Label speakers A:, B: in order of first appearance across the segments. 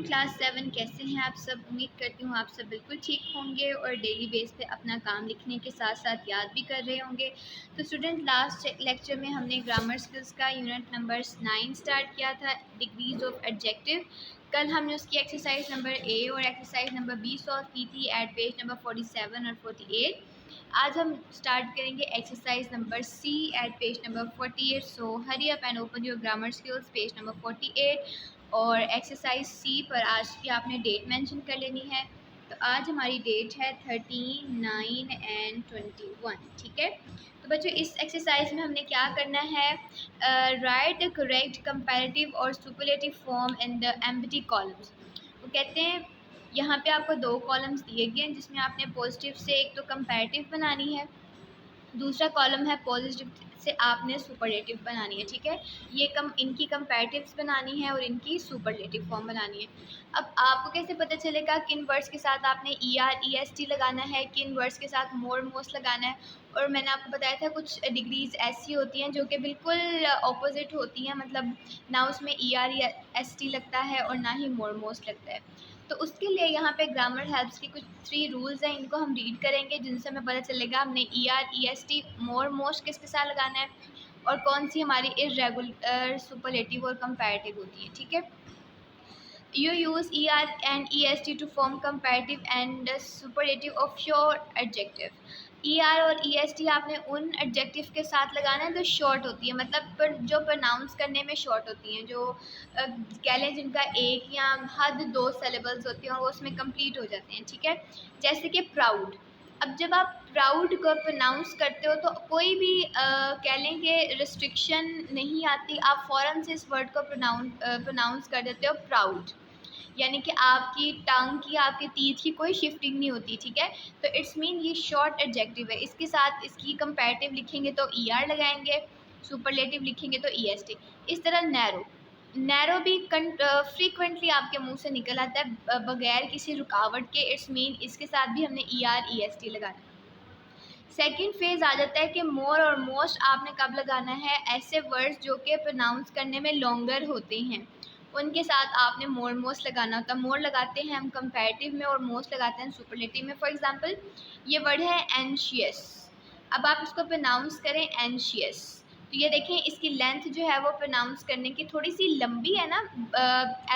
A: वालेकुम क्लास 7 कैसे हैं आप सब। उम्मीद करती हूँ आप सब बिल्कुल ठीक होंगे और डेली बेस पे अपना काम लिखने के साथ साथ याद भी कर रहे होंगे। तो स्टूडेंट, लास्ट लेक्चर में हमने ग्रामर स्किल्स का यूनिट नंबर 9 स्टार्ट किया था, डिग्रीज ऑफ एडजेक्टिव। कल हमने उसकी एक्सरसाइज नंबर ए और एक्सरसाइज नंबर बी सॉल्व की थी एट पेज नंबर 47 और 48। आज हम स्टार्ट करेंगे exercise number C eight page number 48। So hurry up and open your grammar skills page number 48। और एक्सरसाइज सी पर आज की आपने डेट मेंशन कर लेनी है। तो आज हमारी डेट है 13, 9 एंड 21। ठीक है। तो बच्चों, इस एक्सरसाइज में हमने क्या करना है, राइट द करेक्ट कंपैरेटिव और superlative form in the empty columns. वो कहते हैं यहाँ पे आपको दो कॉलम्स दिए गए हैं जिसमें आपने पॉजिटिव से एक तो कंपैरेटिव बनानी है, दूसरा कॉलम है पॉजिटिव से आपने सुपरलेटिव बनानी है। ठीक है, ये इनकी कंपैरेटिव्स बनानी है और इनकी सुपरलेटिव फॉर्म बनानी है। अब आपको कैसे पता चलेगा किन वर्ड्स के साथ आपने ER EST लगाना है, किन वर्ड्स के साथ मोर मोस्ट लगाना है। और मैंने आपको बताया था कुछ डिग्रीज ऐसी होती हैं जो कि बिल्कुल ऑपोजिट होती हैं, मतलब ना उसमें ER EST लगता है और ना ही मोर मोस्ट लगता है। तो उसके लिए यहाँ पे ग्रामर हेल्प्स के कुछ 3 रूल्स हैं, इनको हम रीड करेंगे जिनसे हमें पता चलेगा हमने ER EST मोर मोस्ट किसके साथ लगाना है और कौन सी हमारी इर्रेगुलर सुपरलेटिव और कंपैरेटिव होती है। ठीक है, you use ER and EST to form comparative and superlative of your adjective। ER और EST आपने उन एडजेक्टिव के साथ लगाना है जो शॉर्ट होती है, मतलब जो प्रोनाउंस करने में शॉर्ट होती हैं, जो कह लें जिनका एक या हद 2 सिलेबल्स होती हैं और वो उसमें कंप्लीट हो जाते हैं। ठीक है, जैसे कि प्राउड। अब जब आप प्राउड को प्रोनाउंस करते हो तो कोई भी कह लें कि रिस्ट्रिक्शन नहीं आती, आप फ़ौरन से इस वर्ड को प्रोनाउंस कर देते हो प्राउड, यानी कि आपकी टंग की, आपके टीथ की कोई शिफ्टिंग नहीं होती। ठीक है, तो इट्स मीन ये शॉर्ट एडजेक्टिव है। इसके साथ इसकी कंपैरेटिव लिखेंगे तो ER लगाएंगे, सुपरलेटिव लिखेंगे तो EST। इस तरह नैरो, नैरो भी फ्रीक्वेंटली आपके मुंह से निकल आता है बगैर किसी रुकावट के। इट्स मीन इसके साथ भी हमने ER EST लगाना। सेकेंड फेज आ जाता है कि मोर और मोस्ट आपने कब लगाना है, ऐसे वर्ड्स जो कि प्रोनाउंस करने में लॉन्गर होते हैं उनके साथ आपने मोर मोस्ट लगाना होता है। मोर लगाते हैं हम कंपैरेटिव में और मोस्ट लगाते हैं सुपरलेटिव में। फॉर एग्जांपल ये वर्ड है एंशियस, अब आप इसको प्रोनाउंस करें एंशियस, तो ये देखें इसकी लेंथ जो है वो प्रोनाउंस करने की थोड़ी सी लंबी है ना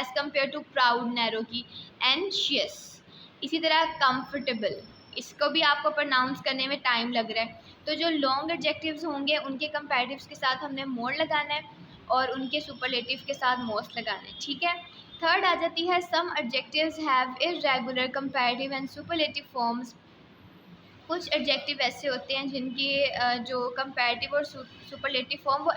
A: as compare to proud narrow की, एंशियस। इसी तरह कंफर्टेबल, इसको भी आपको प्रोनाउंस करने में टाइम लग रहा है, तो जो लॉन्ग एडजेक्टिव्स होंगे उनके कंपैरेटिव्स के साथ हमने मोर लगाना है और उनके सुपरलेटिव के साथ मोस्ट लगाना है। ठीक है, थर्ड आ जाती है some adjectives have irregular comparative and superlative forms. कुछ एडजेक्टिव ऐसे होते हैं जिनकी जो कंपैरेटिव और सुपरलेटिव फॉर्म वो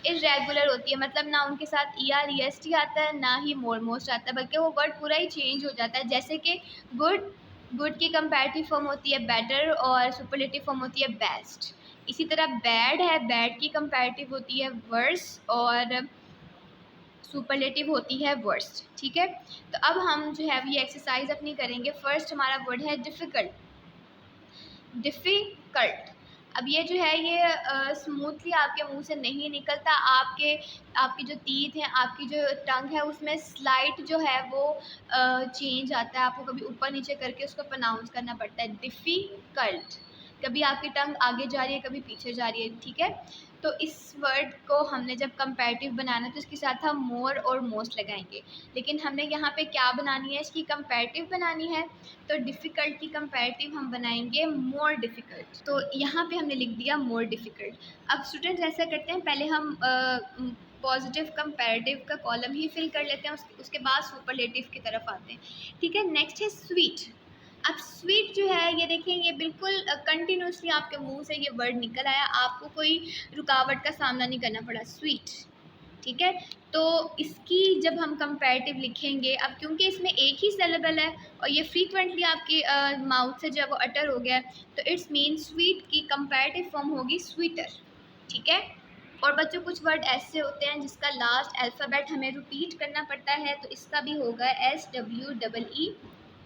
A: इर्रेगुलर होती है, मतलब ना उनके साथ ER EST आता है ना ही मोर मोस्ट आता है, बल्कि वो वर्ड पूरा ही चेंज हो जाता है। जैसे कि गुड, गुड की कंपैरेटिव फॉर्म होती है बेटर और सुपरलेटिव फॉर्म होती है बेस्ट। इसी तरह बैड है, बैड की कंपैरेटिव होती है वर्स और सुपरलेटिव होती है वर्स्ट। ठीक है, तो अब हम जो है ये एक्सरसाइज अपनी करेंगे। फर्स्ट हमारा वर्ड है डिफ़िकल्ट, डिफ़िकल्ट। अब ये जो है ये स्मूथली आपके मुंह से नहीं निकलता, आपकी जो टीथ हैं, आपकी जो टंग है उसमें स्लाइट जो है वो चेंज आता है, आपको कभी ऊपर नीचे करके उसको प्रोनाउंस करना पड़ता है। डिफ़िकल्ट, कभी आपकी टंग आगे जा रही है कभी पीछे जा रही है। ठीक है, तो इस वर्ड को हमने जब कंपैरेटिव बनाना है तो इसके साथ हम मोर और मोस्ट लगाएंगे, लेकिन हमने यहाँ पे क्या बनानी है, इसकी कंपैरेटिव बनानी है। तो डिफ़िकल्ट की कंपैरेटिव हम बनाएंगे मोर डिफ़िकल्ट, तो यहाँ पे हमने लिख दिया मोर डिफ़िकल्ट। अब स्टूडेंट्स ऐसा करते हैं, पहले हम पॉजिटिव कंपैरेटिव का कॉलम ही फिल कर लेते हैं, उसके बाद सुपरलेटिव की तरफ आते हैं। ठीक है, नेक्स्ट है स्वीट। अब स्वीट जो है ये देखें ये बिल्कुल कंटिन्यूसली आपके मुंह से ये वर्ड निकल आया, आपको कोई रुकावट का सामना नहीं करना पड़ा, स्वीट। ठीक है, तो इसकी जब हम कंपैरेटिव लिखेंगे, अब क्योंकि इसमें एक ही सिलेबल है और ये फ्रीक्वेंटली आपके माउथ से जब वो अटर हो गया तो इट्स मीन स्वीट की कंपैरेटिव फॉर्म होगी स्वीटर। ठीक है, और बच्चों कुछ वर्ड ऐसे होते हैं जिसका लास्ट अल्फ़ाबेट हमें रिपीट करना पड़ता है, तो इसका भी होगा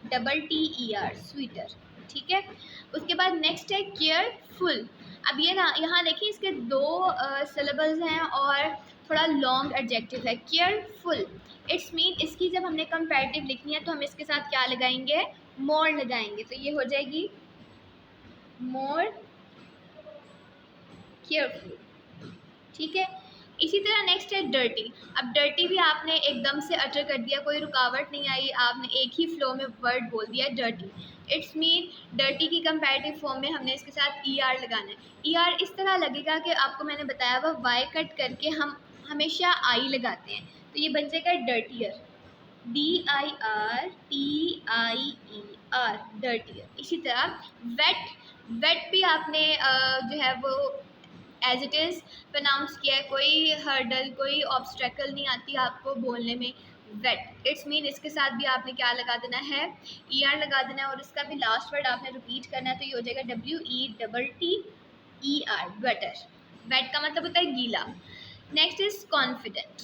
A: SWEETER, स्वीटर। ठीक है, उसके बाद नेक्स्ट है केयरफुल। अब ये ना यहाँ देखिए इसके 2 सिलेबल्स हैं और थोड़ा लॉन्ग एडजेक्टिव है। केयरफुल, इट्स मीन इसकी जब हमने कंपैरेटिव लिखनी है तो हम इसके साथ क्या लगाएंगे, मोर लगाएंगे, तो ये हो जाएगी मोर केयरफुल। ठीक है। इसी तरह नेक्स्ट है डर्टी। अब डर्टी भी आपने एकदम से अटर कर दिया, कोई रुकावट नहीं आई, आपने एक ही फ्लो में वर्ड बोल दिया डर्टी। इट्स मीन डर्टी की कंपैरेटिव फॉर्म में हमने इसके साथ ई आर लगाना है। ई आर इस तरह लगेगा कि आपको मैंने बताया हुआ वाई कट करके हम हमेशा आई लगाते हैं, तो ये बन जाएगा डर्टियर, DIRTIER, डर्टियर। इसी तरह वेट, वेट भी आपने जो है वो एज इट इज़ प्रोनाउंस किया है, कोई हर्डल कोई ऑब्स्ट्रैकल नहीं आती आपको बोलने में। वेट, इट्स मीन इसके साथ भी आपने क्या लगा देना है, ई आर लगा देना है, और इसका भी लास्ट वर्ड आपने रिपीट करना है, तो ये हो जाएगा WETTER, वेटर। वेट का मतलब होता है गीला। Next is confident.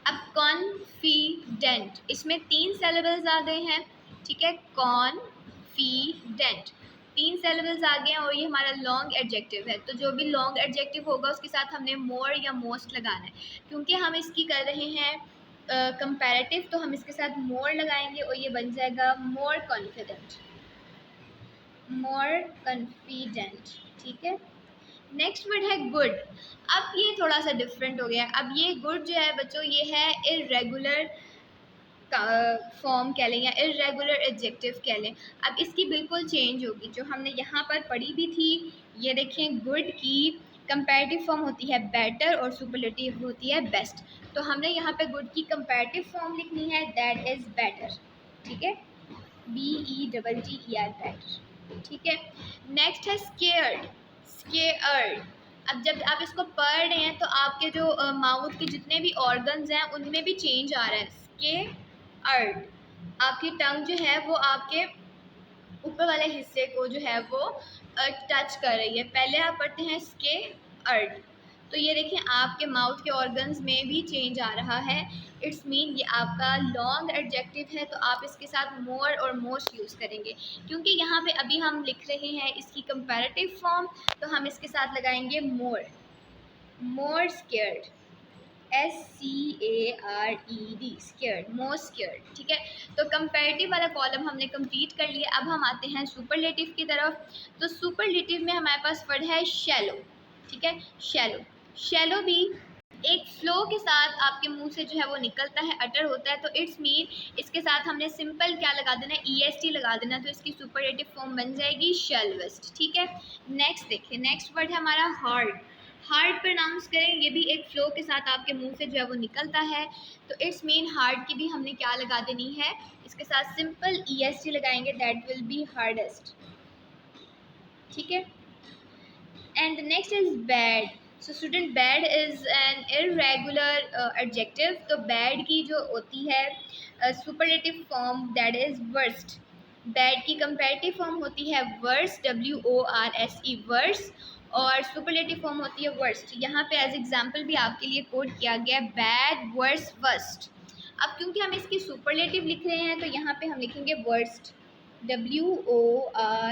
A: अब कॉन्फिडेंट, इसमें 3 सिलेबल्स आ गए हैं, ठीक है, कॉन्फिडेंट 3 सिलेबल्स आ गए हैं, और ये हमारा लॉन्ग एडजेक्टिव है। तो जो भी लॉन्ग एडजेक्टिव होगा उसके साथ हमने मोर या मोस्ट लगाना है। क्योंकि हम इसकी कर रहे हैं कंपैरेटिव, तो हम इसके साथ मोर लगाएंगे और ये बन जाएगा मोर कॉन्फिडेंट, मोर कॉन्फिडेंट। ठीक है। नेक्स्ट वर्ड है गुड। अब ये थोड़ा सा डिफरेंट हो गया। अब ये गुड जो है बच्चों, ये है इरेगुलर फॉर्म कह लें या इरेगुलर एडजेक्टिव कह लें। अब इसकी बिल्कुल चेंज होगी, जो हमने यहाँ पर पढ़ी भी थी। ये देखें, गुड की कंपैरेटिव फॉर्म होती है बेटर और सुपरलेटिव होती है बेस्ट। तो हमने यहाँ पे गुड की कंपैरेटिव फॉर्म लिखनी है, दैट इज़ बेटर। ठीक है, BETTER, बेटर। ठीक है। नेक्स्ट है स्केयर्ड, स्केयर्ड। अब जब आप इसको पढ़ रहे हैं तो आपके जो माउथ के जितने भी ऑर्गन्स हैं उनमें भी चेंज आ रहा है। स्केयर्ड, आपकी टंग जो है वो आपके ऊपर वाले हिस्से को जो है वो टच कर रही है। पहले आप पढ़ते हैं स्केयर्ड, तो ये देखिए आपके माउथ के ऑर्गन्स में भी चेंज आ रहा है। इट्स मीन ये आपका लॉन्ग एडजेक्टिव है, तो आप इसके साथ मोर और मोस्ट यूज़ करेंगे। क्योंकि यहाँ पे अभी हम लिख रहे हैं इसकी कंपैरेटिव फॉर्म, तो हम इसके साथ लगाएंगे मोर, मोर स्केयर्ड, SCARED, स्केयर्ड, मोर स्केयर्ड। ठीक है। तो कंपैरेटिव वाला कॉलम हमने कंप्लीट कर लिया। अब हम आते हैं सुपरलेटिव की तरफ। तो सुपरलेटिव में हमारे पास वर्ड है शैलो। ठीक है, शैलो। शैलो भी एक फ्लो के साथ आपके मुंह से जो है वो निकलता है, अटर होता है, तो इट्स मीन इसके साथ हमने सिंपल क्या लगा देना है, EST लगा देना, तो इसकी सुपरलेटिव फॉर्म बन जाएगी शैलोएस्ट। ठीक है। नेक्स्ट देखिए, नेक्स्ट वर्ड है हमारा हार्ड। हार्ड प्रोनाउंस करें, ये भी एक फ्लो के साथ आपके मुंह से जो है वो निकलता है, तो इट्स मीन हार्ड की भी हमने क्या लगा देनी है, इसके साथ सिंपल EST लगाएंगे, दैट विल बी हार्डेस्ट। ठीक है। And next is bad. So student, bad is an irregular adjective. तो बैड की जो होती है superlative form, that is worst. Bad की कंपैरेटिव फॉर्म होती है वर्स, WORSE, वर्स, और सुपरलेटिव फॉर्म होती है वर्स्ट। यहाँ पे एज एग्जांपल भी आपके लिए कोड किया गया, बैड, वर्स, वर्स्ट। अब क्योंकि हम इसकी सुपरलेटिव लिख रहे हैं तो यहाँ पे हम लिखेंगे वर्स्ट, WORST,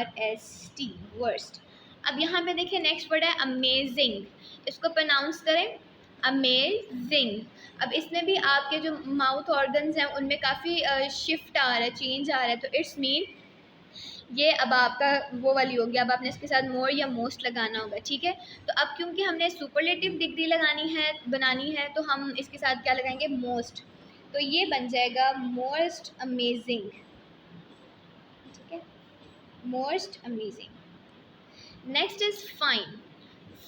A: वर्स्ट। अब यहाँ पे देखिए नेक्स्ट वर्ड है अमेजिंग। इसको प्रोनाउंस करें, अमेजिंग। अब इसमें भी आपके जो माउथ ऑर्गन्स हैं उनमें काफ़ी शिफ्ट आ रहा है, चेंज आ रहा है, तो इट्स मीन ये अब आपका वो वाली होगी। अब आपने इसके साथ मोर या मोस्ट लगाना होगा। ठीक है। तो अब क्योंकि हमने सुपरलेटिव डिग्री लगानी है, बनानी है, तो हम इसके साथ क्या लगाएंगे, मोस्ट, तो ये बन जाएगा मोस्ट अमेजिंग। ठीक है, most amazing. Next is fine.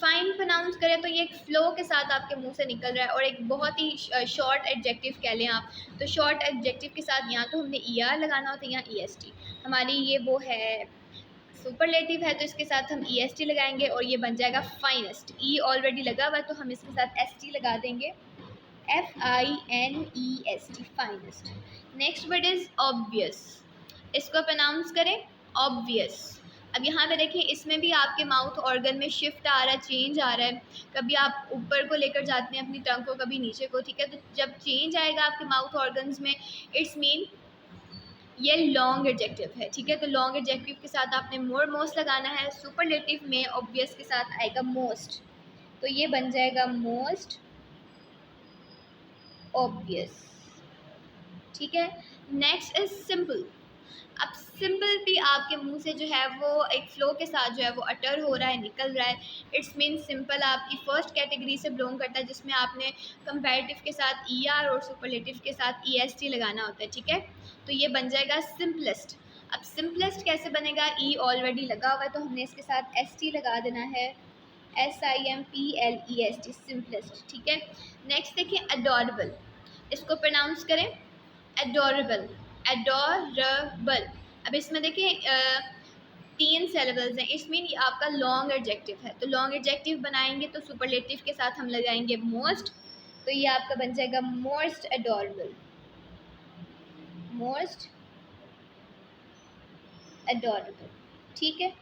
A: Fine pronounce करें तो ये एक फ्लो के साथ आपके मुंह से निकल रहा है, और एक बहुत ही शॉर्ट एडजेक्टिव कह लें आप। तो शॉर्ट एडजेक्टिव के साथ यहाँ तो हमने ER लगाना होता है, यहाँ EST। हमारी ये वो है सुपरलेटिव है, तो इसके साथ हम EST लगाएंगे और ये बन जाएगा फाइनेस्ट। E ऑलरेडी लगा हुआ है तो हम इसके साथ ST लगा देंगे, FINEST, finest. Next word is obvious. इसको प्रोनाउंस करें, ऑब्वियस। अब यहाँ पे देखिए इसमें भी आपके माउथ ऑर्गन में शिफ्ट आ रहा है, चेंज आ रहा है। कभी आप ऊपर को लेकर जाते हैं अपनी टंग को, कभी नीचे को। ठीक है। तो जब चेंज आएगा आपके माउथ ऑर्गन्स में, इट्स मीन ये लॉन्ग एडजेक्टिव है। ठीक है। तो लॉन्ग एडजेक्टिव के साथ आपने मोर, मोस्ट लगाना है। सुपरलेटिव में ऑब्वियस के साथ आएगा मोस्ट, तो ये बन जाएगा मोस्ट ऑब्वियस। ठीक है, नेक्स्ट इज सिंपल। अब सिंपल भी आपके मुंह से जो है वो एक फ्लो के साथ जो है वो अटर हो रहा है, निकल रहा है, इट्स मीन सिंपल आपकी फर्स्ट कैटेगरी से बिलोंग करता है, जिसमें आपने कंपैरेटिव के साथ ER और सुपरलेटिव के साथ EST लगाना होता है। ठीक है, तो ये बन जाएगा सिंपलेस्ट। अब सिंपलेस्ट कैसे बनेगा, ई ऑलरेडी लगा हुआ है तो हमने इसके साथ ST लगा देना है, SIMPLEST, सिंपलेस्ट। ठीक है, नेक्स्ट देखिए अडोरेबल, इसको प्रोनाउंस करें एडोरेबल, एडोरेबल। अब इसमें देखिए 3 सेलेबल्स हैं, इसमें ये आपका लॉन्ग एडजेक्टिव है, तो लॉन्ग एडजेक्टिव बनाएंगे तो सुपरलेटिव के साथ हम लगाएंगे मोस्ट, तो ये आपका बन जाएगा मोस्ट एडोरेबल, मोस्ट एडोरेबल। ठीक है,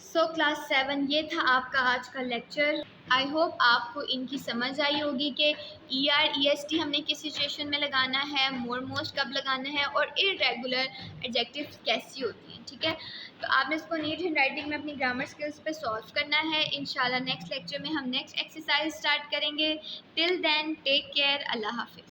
A: सो क्लास 7 ये था आपका आज का लेक्चर। आई होप आपको इनकी समझ आई होगी कि ER EST हमने किस सिचुएशन में लगाना है, मोर मोस्ट कब लगाना है, और इरेगुलर एडजेक्टिव्स कैसी होती हैं। ठीक है, तो आपने इसको नीट हैंड राइटिंग में अपनी ग्रामर स्किल्स पे सॉल्व करना है। इंशाल्लाह नेक्स्ट लेक्चर में हम नेक्स्ट एक्सरसाइज स्टार्ट करेंगे। टिल देन टेक केयर, अल्लाह हाफिज़।